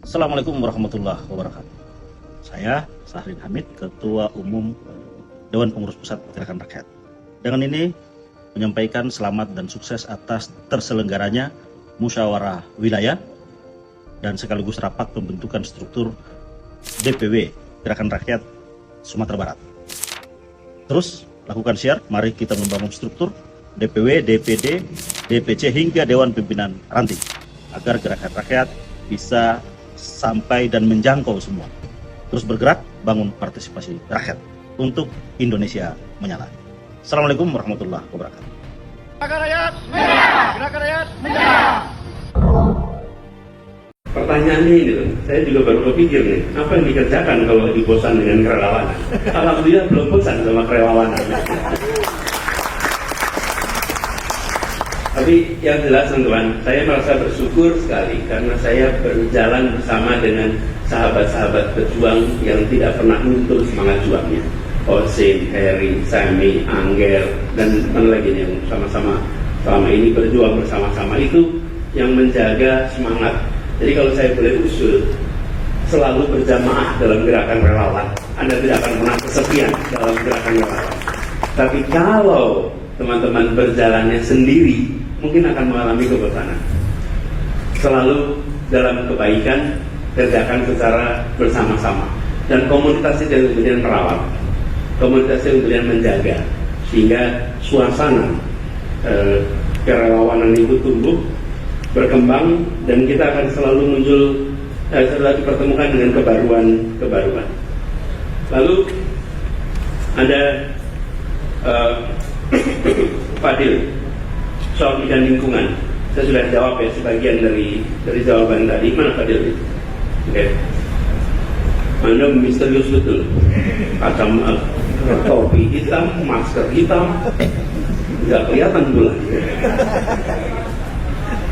Assalamualaikum warahmatullahi wabarakatuh. Saya Sahrin Hamid, Ketua Umum Dewan Pengurus Pusat Gerakan Rakyat. Dengan ini menyampaikan selamat dan sukses atas terselenggaranya musyawarah wilayah dan sekaligus rapat pembentukan struktur DPW Gerakan Rakyat Sumatera Barat. Terus lakukan share, mari kita membangun struktur DPW, DPD, DPC hingga Dewan Pimpinan Ranting agar Gerakan Rakyat bisa sampai dan menjangkau semua. Terus bergerak, bangun partisipasi rakyat untuk Indonesia menyala. Assalamualaikum warahmatullahi wabarakatuh. Gerakan Rakyat Menyala! Gerakan Rakyat Menyala! Pertanyaannya ini loh, saya juga baru kepikir nih, apa yang dikerjakan kalau dibosan dengan kerelawanan? Alhamdulillah belum bosan sama kerelawanan. Tapi yang jelas teman-teman, saya merasa bersyukur sekali karena saya berjalan bersama dengan sahabat-sahabat pejuang yang tidak pernah luntur semangat juangnya. Osin, Heri, Sami, Angger, dan teman lagi yang sama-sama selama ini berjuang bersama-sama itu yang menjaga semangat. Jadi kalau saya boleh usul, selalu berjamaah dalam gerakan relawan. Anda tidak akan pernah kesepian dalam gerakan relawan. Tapi kalau teman-teman berjalannya sendiri, mungkin akan mengalami kebosanan. Selalu dalam kebaikan, kerjakan secara bersama-sama. Dan komunitas itu yang kemudian merawat, komunitas yang kemudian menjaga, sehingga suasana kerelawanan itu tumbuh, berkembang, dan kita akan selalu muncul, selalu dipertemukan dengan kebaruan. Lalu ada Fadil soal bidang lingkungan. Saya sudah jawab ya sebagian dari jawaban tadi. Mana Fadil? Oke. Anda misterius betul. Kacam topi hitam, masker hitam, nggak kelihatan pula.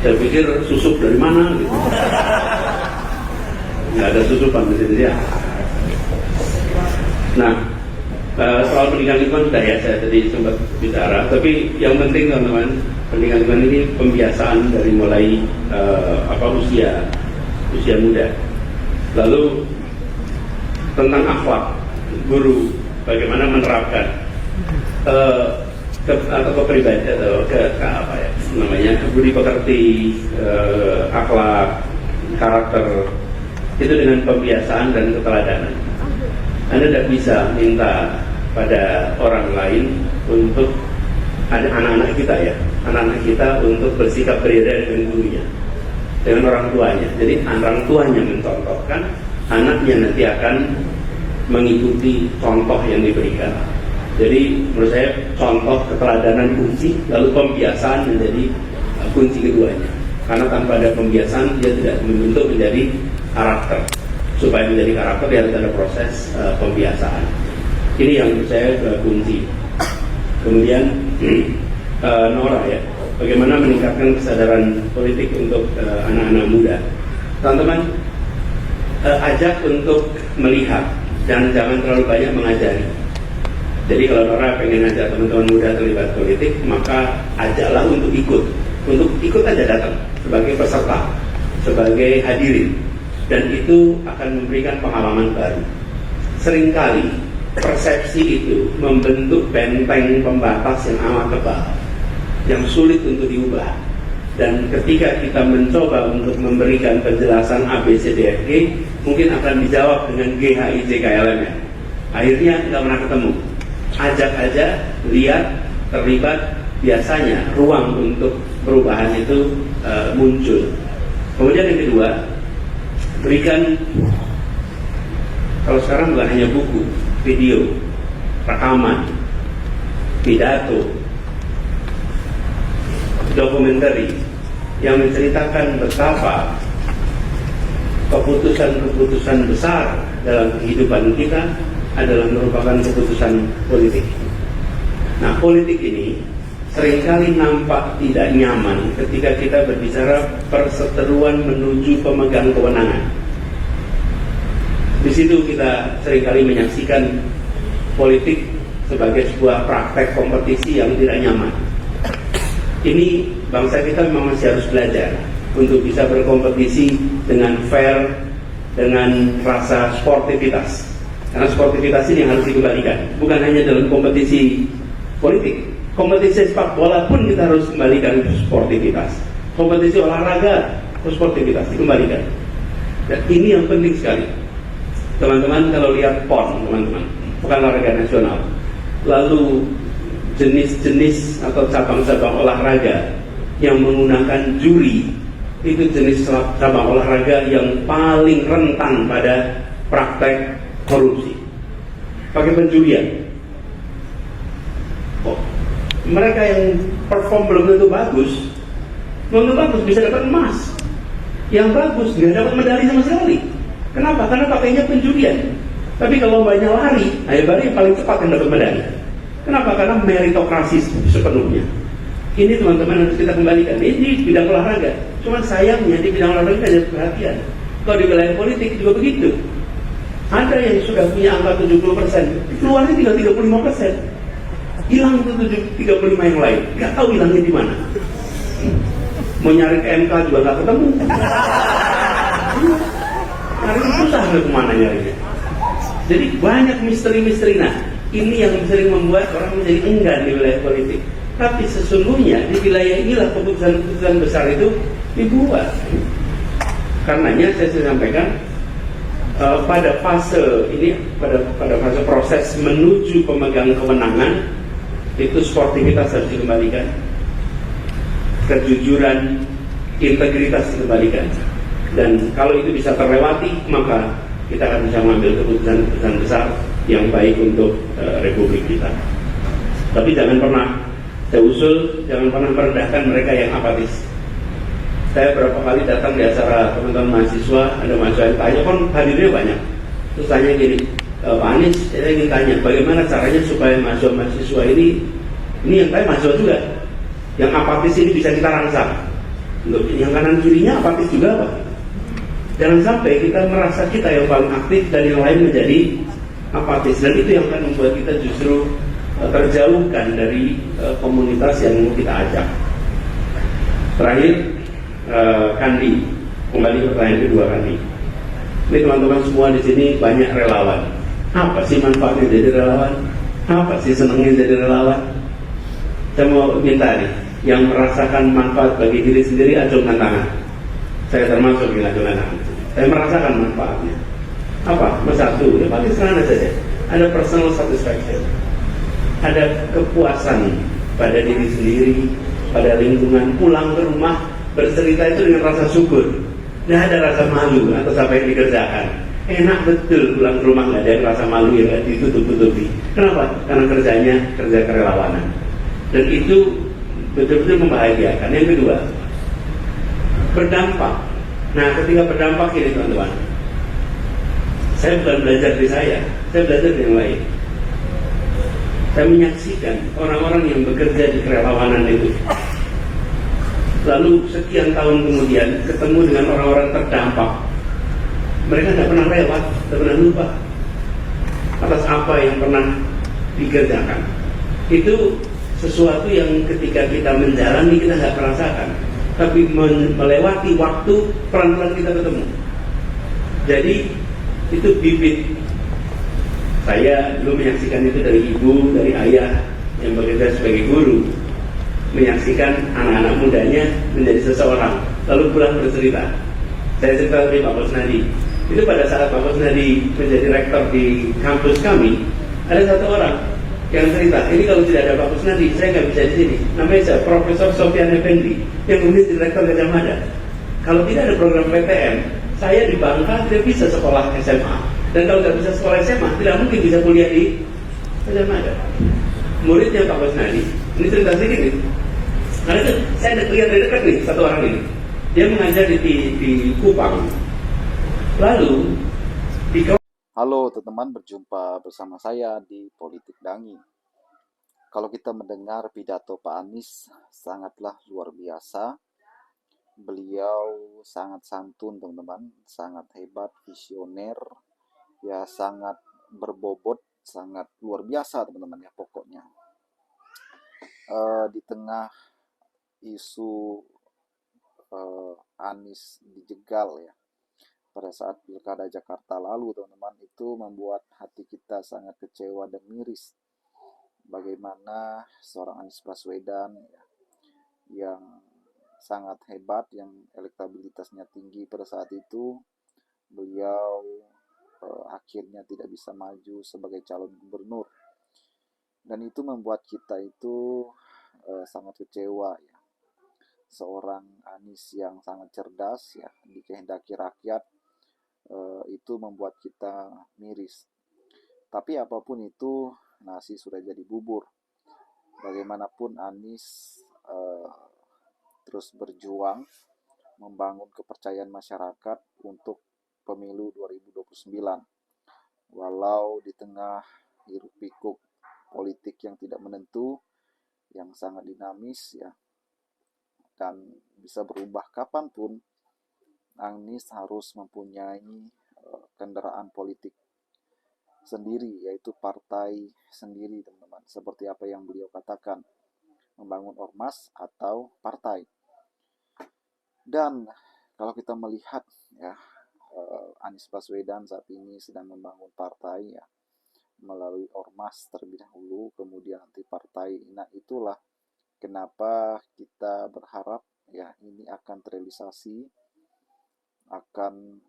Saya pikir susuk dari mana gitu. Nggak ada susupan di sini ya. Nah, soal pendidikan lingkungan sudah ya, saya tadi sempat bicara. Tapi yang penting teman-teman, pendidikan lingkungan ini pembiasaan dari mulai usia muda. Lalu tentang akhlak guru, bagaimana menerapkan atau kepribadian atau budi pekerti, akhlak, karakter itu dengan pembiasaan dan keteladanan. Anda tidak bisa minta pada orang lain untuk ada anak-anak kita ya, anak-anak kita untuk bersikap berbeda dengan gurunya, dengan orang tuanya. Jadi orang tuanya mencontohkan, anaknya nanti akan mengikuti contoh yang diberikan. Jadi menurut saya contoh keteladanan kunci, lalu pembiasaan menjadi kunci keduanya. Karena tanpa ada pembiasaan dia tidak membentuk menjadi karakter. Supaya menjadi karakter dia harus ada proses pembiasaan. Ini yang menurut saya kunci. Kemudian Nora ya, bagaimana meningkatkan kesadaran politik untuk anak-anak muda. Teman-teman, ajak untuk melihat dan jangan terlalu banyak mengajari. Jadi kalau Nora pengen ajak teman-teman muda terlibat politik, maka ajaklah untuk ikut aja datang sebagai peserta, sebagai hadirin, dan itu akan memberikan pengalaman baru. Seringkali persepsi itu membentuk benteng pembatas yang amat tebal, yang sulit untuk diubah. Dan ketika kita mencoba untuk memberikan penjelasan ABCDFG, mungkin akan dijawab dengan GHIJKLMN. Akhirnya nggak pernah ketemu. Ajak aja, lihat, terlibat, biasanya ruang untuk perubahan itu muncul. Kemudian yang kedua, berikan, kalau sekarang bukan hanya buku, video, rekaman, pidato, dokumenter yang menceritakan betapa keputusan-keputusan besar dalam kehidupan kita adalah merupakan keputusan politik. Nah, politik ini seringkali nampak tidak nyaman ketika kita berbicara perseteruan menuju pemegang kewenangan. Di situ kita seringkali menyaksikan politik sebagai sebuah praktek kompetisi yang tidak nyaman. Ini bangsa kita memang masih harus belajar untuk bisa berkompetisi dengan fair, dengan rasa sportivitas. Karena sportivitas ini yang harus dikembalikan, bukan hanya dalam kompetisi politik. Kompetisi sepak bola pun kita harus kembalikan sportivitas. Kompetisi olahraga, sportivitas dikembalikan. Dan ini yang penting sekali. Teman-teman kalau lihat PON, teman-teman, bukan olahraga nasional. Lalu jenis-jenis atau cabang-cabang olahraga yang menggunakan juri, itu jenis cabang olahraga yang paling rentan pada praktek korupsi. Pakai penjurian. Oh, mereka yang perform belum tentu bagus, bisa dapat emas. Yang bagus nggak dapat medali sama sekali. Kenapa? Karena pakainya penjurian. Tapi kalau banyak lari, baru yang paling cepat yang dapat medali. Kenapa? Karena meritokrasi sepenuhnya. Ini teman-teman harus kita kembalikan. Ini di bidang olahraga. Cuma sayangnya di bidang olahraga ada perhatian. Kalau di wilayah politik juga begitu. Ada yang sudah punya angka 70%, keluarnya tinggal 35%. Hilang itu 35 yang lain. Gak tahu hilangnya di mana. Mau nyari ke MK juga gak ketemu. Hari itu susah kemana nyarinya. Jadi banyak misteri-misteri. Nah, ini yang sering membuat orang menjadi enggan di wilayah politik. Tapi sesungguhnya di wilayah inilah keputusan-keputusan besar itu dibuat. Karenanya saya sampaikan pada fase ini, pada fase proses menuju pemegang kemenangan, itu sportivitas harus dikembalikan, kejujuran, integritas dikembalikan. Dan kalau itu bisa terlewati, maka kita akan bisa mengambil keputusan-keputusan besar yang baik untuk republik kita. Tapi jangan pernah, saya usul, jangan pernah merendahkan mereka yang apatis. Saya berapa kali datang di acara teman-teman mahasiswa, ada mahasiswa yang tanya, kan hadirnya banyak. Terus tanya gini, Pak Anies, saya ingin tanya, bagaimana caranya supaya mahasiswa ini yang tanya mahasiswa juga, yang apatis ini bisa kita rangsang. Untuk yang kanan kirinya apatis juga Pak. Jangan sampai kita merasa kita yang paling aktif dan yang lain menjadi apatis. Dan itu yang akan membuat kita justru terjauhkan dari komunitas yang mau kita ajak. Terakhir, Kandi, kembali ke pertanyaan kedua Kandi. Ini teman-teman semua di sini banyak relawan. Apa sih manfaatnya jadi relawan? Apa sih senangnya jadi relawan? Saya mau minta nih, yang merasakan manfaat bagi diri sendiri acungkan tangan. Saya termasuk yang acungkan tangan. Saya merasakan manfaatnya. Apa? Satu, ya paling sederhana saja. Ada personal satisfaction. Ada kepuasan pada diri sendiri, pada lingkungan. Pulang ke rumah bercerita itu dengan rasa syukur. Tidak ada rasa malu atas apa yang dikerjakan. Enak betul pulang ke rumah, nggak ada rasa malu yang nggak ditutup-tutupi. Kenapa? Karena kerjanya kerja kerelawanan. Dan itu betul-betul membahagiakan. Yang kedua, berdampak. Nah, ketika berdampak ini teman-teman, saya bukan belajar dari saya belajar dari yang lain. Saya menyaksikan orang-orang yang bekerja di kerelawanan itu. Lalu sekian tahun kemudian ketemu dengan orang-orang terdampak. Mereka tidak pernah lewat, tidak pernah lupa atas apa yang pernah dikerjakan. Itu sesuatu yang ketika kita menjalani kita nggak merasakan, tapi melewati waktu pelan-pelan kita ketemu. Jadi itu bibit. Saya dulu menyaksikan itu dari ibu, dari ayah yang bekerja sebagai guru, menyaksikan anak-anak mudanya menjadi seseorang, lalu pulang bercerita. Saya cerita dari Pak Kusnadi. Itu pada saat Pak Kusnadi menjadi rektor di kampus kami, ada satu orang yang cerita, ini kalau tidak ada Pak Kusnadi, saya nggak bisa di sini. Namanya saya Profesor Sofyan Effendi, yang kemudian jadi rektor Gajah Mada. Kalau tidak ada program PTN, saya di Bangka tidak bisa sekolah SMA. Dan kalau tidak bisa sekolah SMA, tidak mungkin bisa kuliah di Gajah Mada. Muridnya Pak Kusnadi, ini cerita sedikit nih. Karena itu saya lihat dari dekat nih satu orang ini. Dia mengajar di Kupang. Lalu di Halo teman-teman, berjumpa bersama saya di Politik Dangi. Kalau kita mendengar pidato Pak Anies, sangatlah luar biasa. Beliau sangat santun teman-teman, sangat hebat, visioner, ya sangat berbobot, sangat luar biasa teman-teman ya pokoknya. Di tengah isu Anies dijegal ya, pada saat Pilkada Jakarta lalu, teman-teman, itu membuat hati kita sangat kecewa dan miris. Bagaimana seorang Anies Baswedan ya, yang sangat hebat, yang elektabilitasnya tinggi pada saat itu, beliau akhirnya tidak bisa maju sebagai calon gubernur. Dan itu membuat kita itu sangat kecewa ya. Seorang Anies yang sangat cerdas ya, dikehendaki rakyat, itu membuat kita miris. Tapi apapun itu, nasi sudah jadi bubur. Bagaimanapun Anies terus berjuang membangun kepercayaan masyarakat untuk pemilu 2029. Walau di tengah hiruk pikuk politik yang tidak menentu, yang sangat dinamis ya, dan bisa berubah kapanpun, Anies harus mempunyai kendaraan politik sendiri, yaitu partai sendiri, teman-teman. Seperti apa yang beliau katakan, membangun ormas atau partai. Dan kalau kita melihat ya, Anies Baswedan saat ini sedang membangun partai ya, melalui ormas terlebih dahulu, kemudian nanti partai. Nah, itulah kenapa kita berharap ya ini akan terrealisasi, akan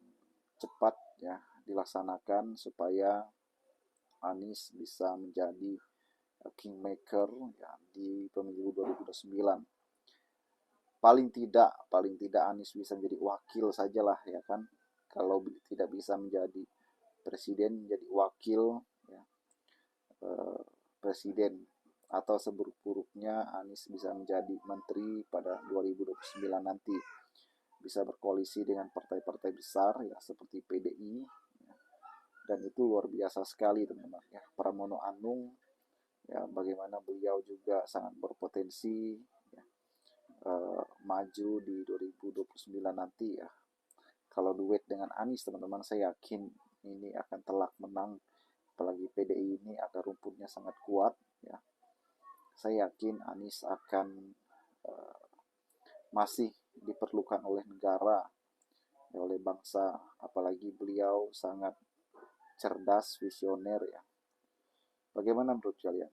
cepat ya dilaksanakan supaya Anies bisa menjadi kingmaker ya, di pemilu 2029. Paling tidak Anies bisa menjadi wakil sajalah ya kan. Kalau tidak bisa menjadi presiden, menjadi wakil ya, presiden, atau seburuk-buruknya Anies bisa menjadi menteri pada 2029 nanti, bisa berkoalisi dengan partai-partai besar ya seperti PDI ya. Dan itu luar biasa sekali, teman-teman ya. Pramono Anung ya, bagaimana beliau juga sangat berpotensi ya, maju di 2029 nanti ya. Kalau duet dengan Anies, teman-teman, saya yakin ini akan telak menang. Apalagi PDI ini akar rumputnya sangat kuat ya. Saya yakin Anies akan masih diperlukan oleh negara, oleh bangsa, apalagi beliau sangat cerdas, visioner ya. Bagaimana menurut kalian?